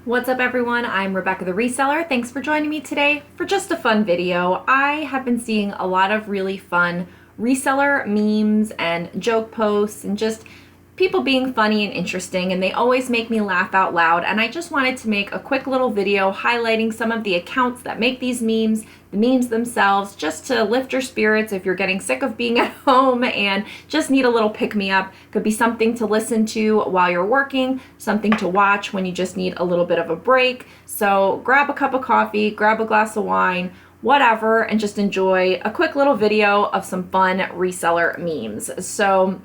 What's up everyone? I'm Rebecca the Reseller. Thanks for joining me today for just a fun video. I have been seeing a lot of really fun reseller memes and joke posts and just people being funny and interesting, and they always make me laugh out loud. And I just wanted to make a quick little video highlighting some of the accounts that make these memes, the memes themselves, just to lift your spirits if you're getting sick of being at home and just need a little pick-me-up. Could be something to listen to while you're working, something to watch when you just need a little bit of a break. So grab a cup of coffee, grab a glass of wine, whatever, and just enjoy a quick little video of some fun reseller memes. So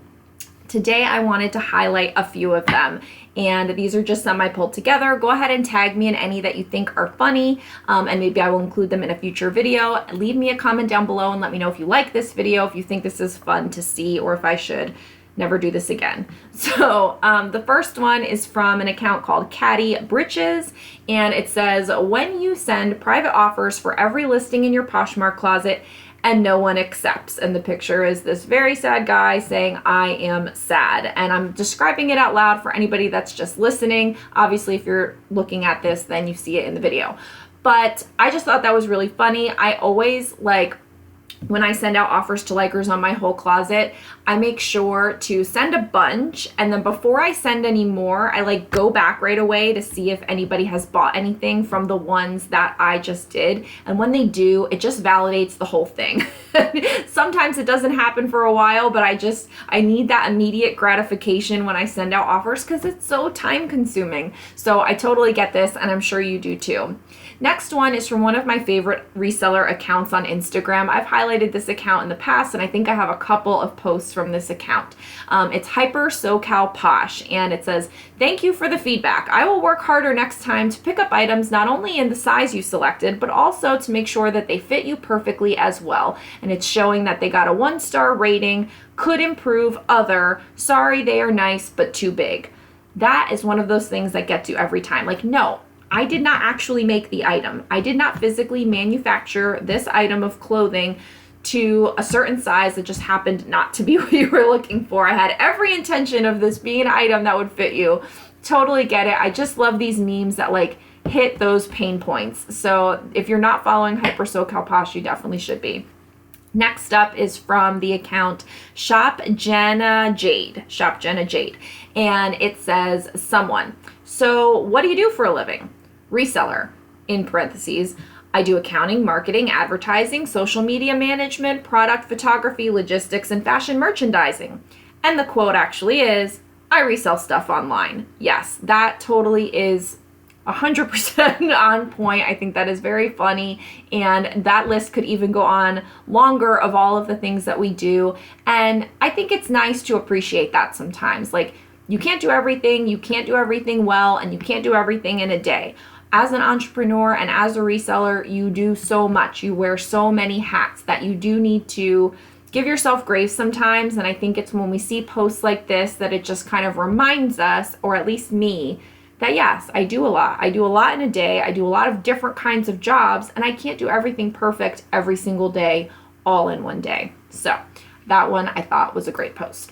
today I wanted to highlight a few of them, and these are just some I pulled together. Go ahead and tag me in any that you think are funny, and maybe I will include them in a future video. Leave me a comment down below and let me know if you like this video, if you think this is fun to see, or if I should never do this again. So the first one is from an account called Caddy Britches, and it says, when you send private offers for every listing in your Poshmark closet and no one accepts. And the picture is this very sad guy saying, I am sad. And I'm describing it out loud for anybody that's just listening. Obviously, if you're looking at this, then you see it in the video. But I just thought that was really funny. I always when I send out offers to likers on my whole closet, I make sure to send a bunch, and then before I send any more, I go back right away to see if anybody has bought anything from the ones that I just did. And when they do, it just validates the whole thing. Sometimes it doesn't happen for a while, but I need that immediate gratification when I send out offers because it's so time consuming. So I totally get this, and I'm sure you do too. Next one is from one of my favorite reseller accounts on Instagram. I've highlighted this account in the past, and I think I have a couple of posts from this account. It's Hyper SoCal Posh, and it says, thank you for the feedback. I will work harder next time to pick up items not only in the size you selected, but also to make sure that they fit you perfectly as well. And it's showing that they got a 1-star rating, could improve, other, sorry they are nice, but too big. That is one of those things that gets you every time. No, I did not actually make the item. I did not physically manufacture this item of clothing to a certain size that just happened not to be what you were looking for. I had every intention of this being an item that would fit you. Totally get it. I just love these memes that hit those pain points. So if you're not following Hyper SoCal Posh, you definitely should be. Next up is from the account Shop Jenna Jade, and it says, someone, so what do you do for a living? Reseller, in parentheses, I do accounting, marketing, advertising, social media management, product photography, logistics, and fashion merchandising. And the quote actually is, I resell stuff online. Yes, that totally is 100% on point. I think that is very funny, and that list could even go on longer of all of the things that we do. And I think it's nice to appreciate that sometimes. You can't do everything, you can't do everything well, and you can't do everything in a day. As an entrepreneur and as a reseller, you do so much. You wear so many hats that you do need to give yourself grace sometimes. And I think it's when we see posts like this that it just kind of reminds us, or at least me, that yes, I do a lot. I do a lot in a day. I do a lot of different kinds of jobs, and I can't do everything perfect every single day, all in one day. So that one I thought was a great post.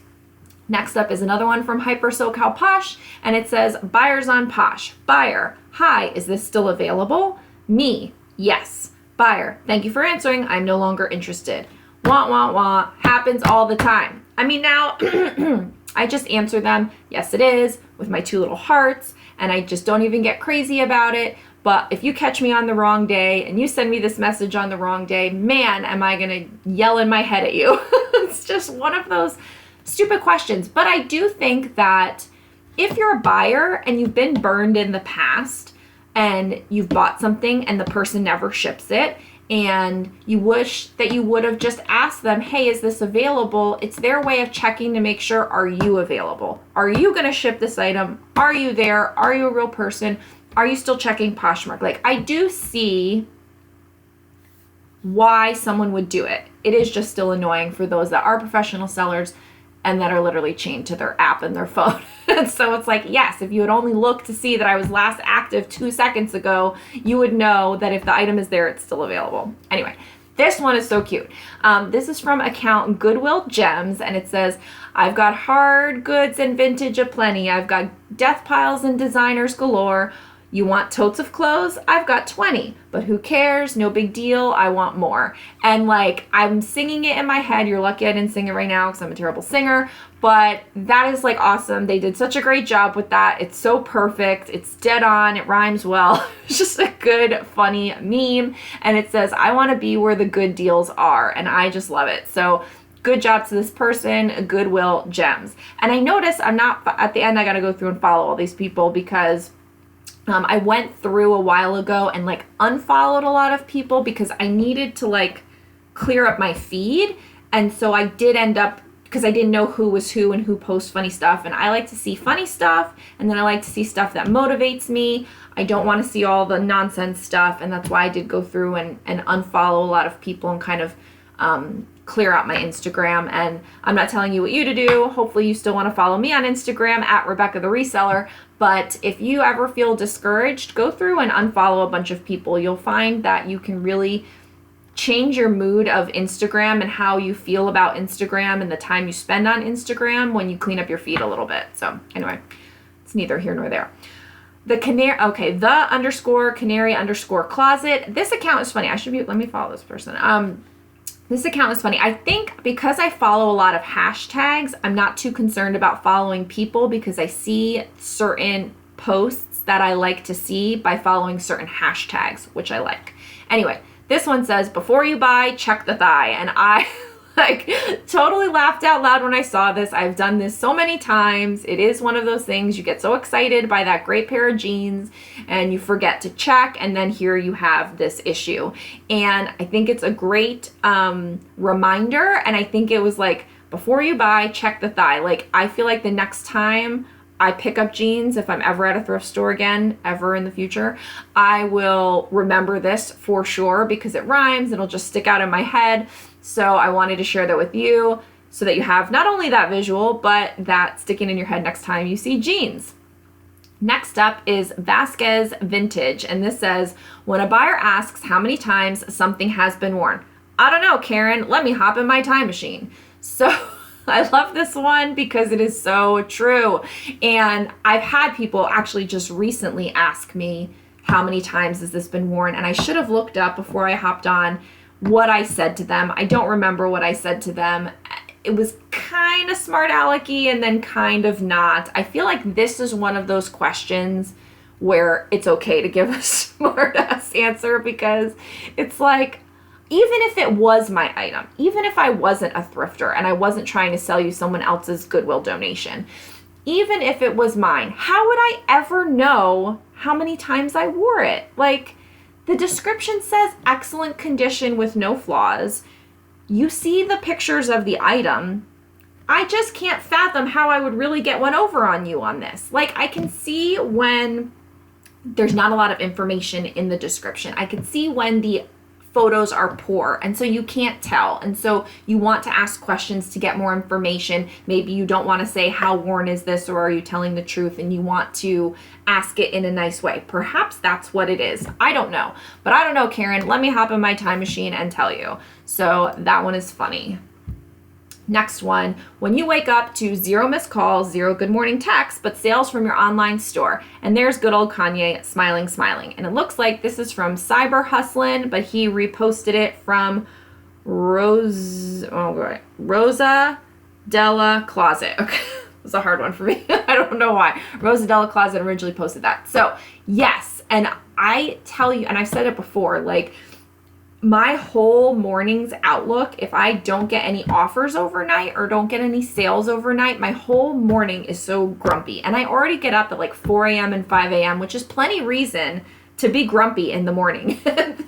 Next up is another one from Hyper SoCal Posh, and it says, buyers on Posh. Buyer, hi, is this still available? Me, yes. Buyer, thank you for answering. I'm no longer interested. Wah, wah, wah. Happens all the time. I mean, now I just answer them, yes it is, with my 2 little hearts, and I just don't even get crazy about it. But if you catch me on the wrong day and you send me this message on the wrong day, man, am I gonna yell in my head at you. It's just one of those stupid questions. But I do think that if you're a buyer and you've been burned in the past and you've bought something and the person never ships it, and you wish that you would have just asked them, hey, is this available? It's their way of checking to make sure, are you available? Are you going to ship this item? Are you there? Are you a real person? Are you still checking Poshmark? I do see why someone would do it. It is just still annoying for those that are professional sellers and that are literally chained to their app and their phone. So it's yes, if you had only looked to see that I was last active 2 seconds ago, you would know that if the item is there, it's still available. Anyway, this one is so cute. This is from account Goodwill Gems, and it says, I've got hard goods and vintage aplenty. I've got death piles and designers galore. You want totes of clothes? I've got 20, but who cares? No big deal. I want more. And like, I'm singing it in my head. You're lucky I didn't sing it right now because I'm a terrible singer, but that is like awesome. They did such a great job with that. It's so perfect. It's dead on. It rhymes well. It's just a good, funny meme. And it says, I want to be where the good deals are. And I just love it. So good job to this person, Goodwill Gems. And I notice I'm not, at the end, I got to go through and follow all these people because I went through a while ago and like unfollowed a lot of people because I needed to like clear up my feed. And so I did end up, because I didn't know who was who and who posts funny stuff. And I like to see funny stuff. And then I like to see stuff that motivates me. I don't want to see all the nonsense stuff. And that's why I did go through and unfollow a lot of people and kind of clear out my Instagram. And I'm not telling you what you to do. Hopefully you still want to follow me on Instagram at Rebecca the Reseller. But if you ever feel discouraged, go through and unfollow a bunch of people. You'll find that you can really change your mood of Instagram and how you feel about Instagram and the time you spend on Instagram when you clean up your feed a little bit. So anyway, it's neither here nor there. The _canary_ closet. This account is funny. Let me follow this person. This account is funny. I think because I follow a lot of hashtags, I'm not too concerned about following people because I see certain posts that I like to see by following certain hashtags, which I like. Anyway, this one says, before you buy, check the thigh. And I like totally laughed out loud when I saw this. I've done this so many times. It is one of those things you get so excited by that great pair of jeans and you forget to check, and then here you have this issue. And I think it's a great reminder, and I think it was like, before you buy, check the thigh. Like, I feel like the next time I pick up jeans, if I'm ever at a thrift store again, ever in the future, I will remember this for sure because it rhymes. It'll just stick out in my head. So I wanted to share that with you so that you have not only that visual, but that sticking in your head next time you see jeans. Next up is Vasquez Vintage. And this says, when a buyer asks how many times something has been worn, I don't know, Karen, let me hop in my time machine. So I love this one because it is so true. And I've had people actually just recently ask me, how many times has this been worn? And I should have looked up before I hopped on what I said to them. I don't remember what I said to them. It was kind of smart alecky and then kind of not. I feel like this is one of those questions where it's okay to give a smart ass answer because it's like, even if it was my item, even if I wasn't a thrifter and I wasn't trying to sell you someone else's Goodwill donation, even if it was mine, how would I ever know how many times I wore it? Like, the description says excellent condition with no flaws. You see the pictures of the item. I just can't fathom how I would really get one over on you on this. Like, I can see when there's not a lot of information in the description. I can see when the photos are poor, and so you can't tell, and so you want to ask questions to get more information. Maybe you don't want to say how worn is this, or are you telling the truth, and you want to ask it in a nice way. Perhaps that's what it is. I don't know, but I don't know, Karen. Let me hop in my time machine and tell you. So that one is funny. Next one, when you wake up to 0 missed calls, 0 good morning texts, but sales from your online store. And there's good old Kanye smiling, smiling. And it looks like this is from Cyber Hustlin', but he reposted it from Rosa Della Closet. Okay, it was a hard one for me. I don't know why. Rosa Della Closet originally posted that. So yes, and I tell you, and I've said it before, like, my whole morning's outlook, if I don't get any offers overnight or don't get any sales overnight, my whole morning is so grumpy. And I already get up at like 4 a.m. and 5 a.m., which is plenty reason to be grumpy in the morning. Add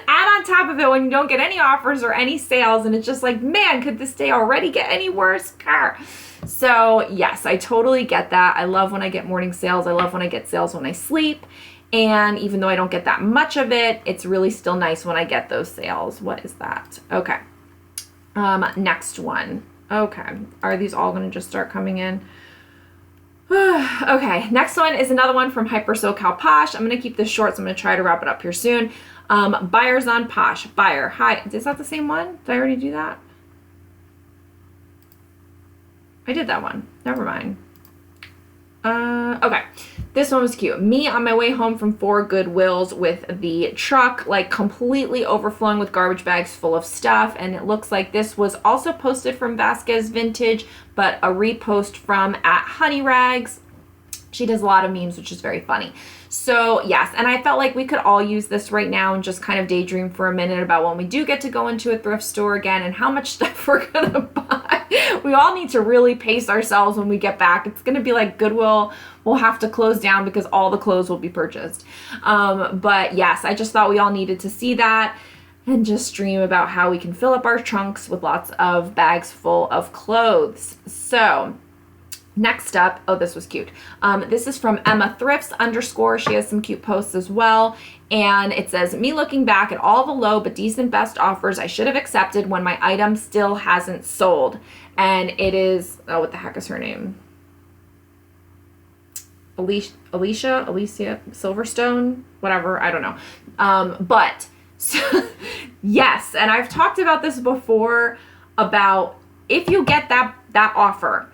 on top of it when you don't get any offers or any sales, and it's just like, man, could this day already get any worse? Car. So yes, I totally get that. I love when I get morning sales. I love when I get sales when I sleep. And even though I don't get that much of it, it's really still nice when I get those sales. What is that? Okay. Next one. Okay. Are these all going to just start coming in? Okay. Next one is another one from Hyper SoCal Posh. I'm going to keep this short, so I'm going to try to wrap it up here soon. Buyers on Posh. Buyer. Hi. Is that the same one? Did I already do that? I did that one. Never mind. Okay. This one was cute. Me on my way home from 4 Goodwills with the truck, like completely overflowing with garbage bags full of stuff. And it looks like this was also posted from Vasquez Vintage, but a repost from @HoneyRags. She does a lot of memes, which is very funny. So yes, and I felt like we could all use this right now and just kind of daydream for a minute about when we do get to go into a thrift store again and how much stuff we're gonna buy. We all need to really pace ourselves when we get back. It's gonna be like Goodwill will have to close down because all the clothes will be purchased. But yes, I just thought we all needed to see that and just dream about how we can fill up our trunks with lots of bags full of clothes. So next up, oh, this was cute. This is from Emma Thrifts _ She has some cute posts as well. And it says, me looking back at all the low but decent best offers I should have accepted when my item still hasn't sold. And it is, oh, what the heck is her name? Alicia Silverstone, whatever, I don't know. But so, yes, and I've talked about this before about if you get that offer,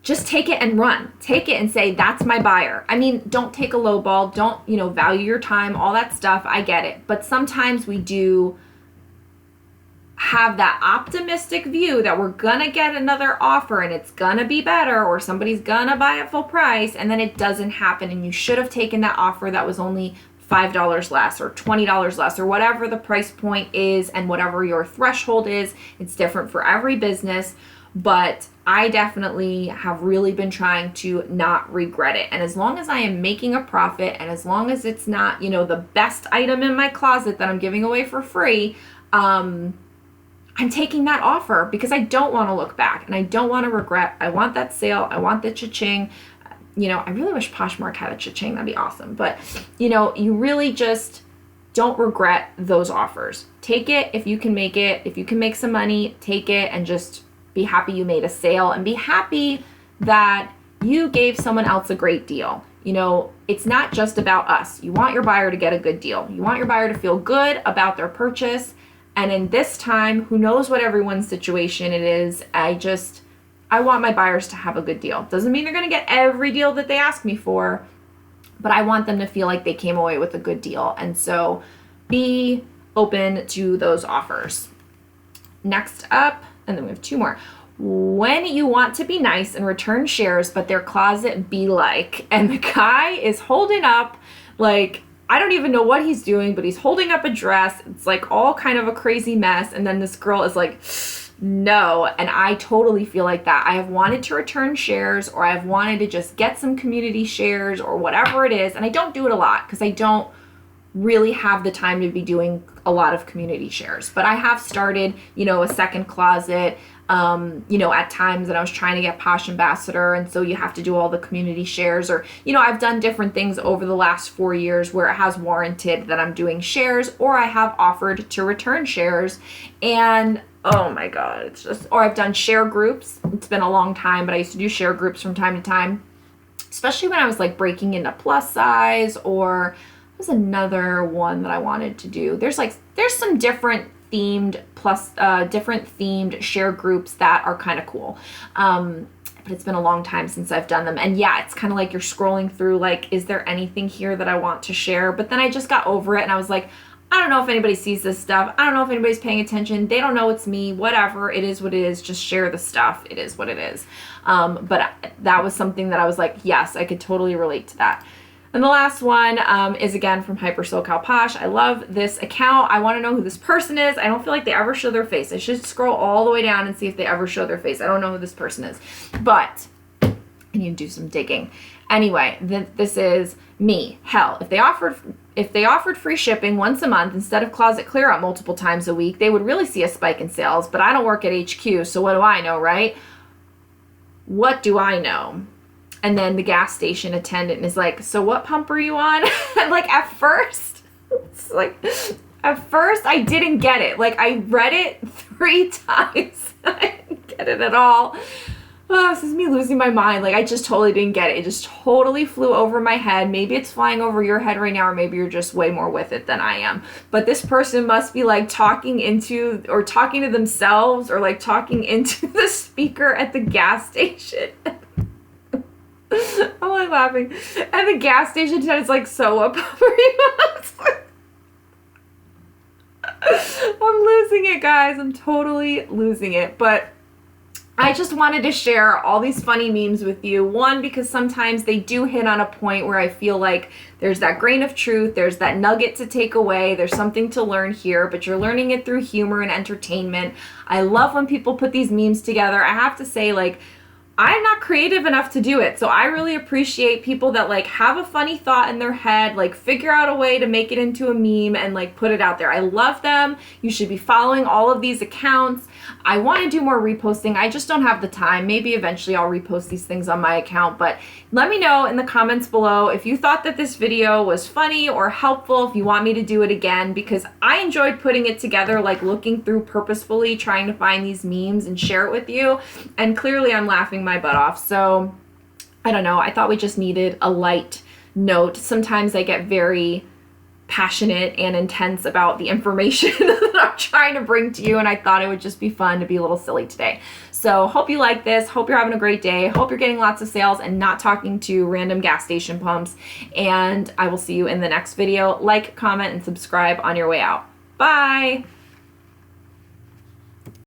just take it and run. Take it and say, that's my buyer. I mean, don't take a low ball. Don't, value your time, all that stuff. I get it. But sometimes we do have that optimistic view that we're going to get another offer and it's going to be better or somebody's going to buy it full price, and then it doesn't happen. And you should have taken that offer that was only $5 less or $20 less or whatever the price point is and whatever your threshold is. It's different for every business. But I definitely have really been trying to not regret it. And as long as I am making a profit and as long as it's not, the best item in my closet that I'm giving away for free, I'm taking that offer because I don't want to look back and I don't want to regret. I want that sale. I want the cha-ching. I really wish Poshmark had a cha-ching. That'd be awesome. But, you really just don't regret those offers. Take it if you can make it. If you can make some money, take it and just be happy you made a sale and be happy that you gave someone else a great deal. It's not just about us. You want your buyer to get a good deal. You want your buyer to feel good about their purchase. And in this time, who knows what everyone's situation it is, I want my buyers to have a good deal. Doesn't mean they're going to get every deal that they ask me for, but I want them to feel like they came away with a good deal. And so be open to those offers. Next up, and then we have 2 more. When you want to be nice and return shares, but their closet be like, and the guy is holding up, like, I don't even know what he's doing, but he's holding up a dress. It's like all kind of a crazy mess. And then this girl is like, no. And I totally feel like that. I have wanted to return shares, or I've wanted to just get some community shares or whatever it is. And I don't do it a lot because I don't really have the time to be doing a lot of community shares. But I have started, a second closet, at times that I was trying to get Posh Ambassador. And so you have to do all the community shares, or, I've done different things over the last 4 years where it has warranted that I'm doing shares, or I have offered to return shares. And oh my God, or I've done share groups. It's been a long time, but I used to do share groups from time to time, especially when I was like breaking into plus size, or was another one that I wanted to do. There's some different themed share groups that are kind of cool. But it's been a long time since I've done them. And yeah, it's kind of like you're scrolling through, like, is there anything here that I want to share? But then I just got over it and I was like, I don't know if anybody sees this stuff. I don't know if anybody's paying attention. They don't know it's me. Whatever. It is what it is. Just share the stuff. It is what it is. But that was something that I was like, yes, I could totally relate to that. And the last one is again from Hyper SoCal Posh. I love this account. I want to know who this person is. I don't feel like they ever show their face. I should scroll all the way down and see if they ever show their face. I don't know who this person is, but I need to do some digging. Anyway, this is me. Hell, if they offered free shipping once a month instead of closet clear out multiple times a week, they would really see a spike in sales. But I don't work at HQ, so what do I know, right? What do I know? And then the gas station attendant is like, so what pump are you on? And like at first I didn't get it. Like I read it 3 times. I didn't get it at all. Oh, this is me losing my mind. Like I just totally didn't get it. It just totally flew over my head. Maybe it's flying over your head right now, or maybe you're just way more with it than I am. But this person must be like talking to themselves, or like talking into the speaker at the gas station. I'm like laughing. And the gas station attendant's like so appropriate. I'm losing it, guys. I'm totally losing it. But I just wanted to share all these funny memes with you. One, because sometimes they do hit on a point where I feel like there's that grain of truth, there's that nugget to take away, there's something to learn here, but you're learning it through humor and entertainment. I love when people put these memes together. I have to say, like, I'm not creative enough to do it. So I really appreciate people that like have a funny thought in their head, like figure out a way to make it into a meme and like put it out there. I love them. You should be following all of these accounts. I want to do more reposting. I just don't have the time. Maybe eventually I'll repost these things on my account, but let me know in the comments below if you thought that this video was funny or helpful, if you want me to do it again, because I enjoyed putting it together, like looking through purposefully, trying to find these memes and share it with you. And clearly I'm laughing my butt off. So I don't know. I thought we just needed a light note. Sometimes I get very passionate and intense about the information that I'm trying to bring to you, and I thought it would just be fun to be a little silly today. So hope you like this. Hope you're having a great day. Hope you're getting lots of sales and not talking to random gas station pumps. And I will see you in the next video. Like, comment, and subscribe on your way out. Bye.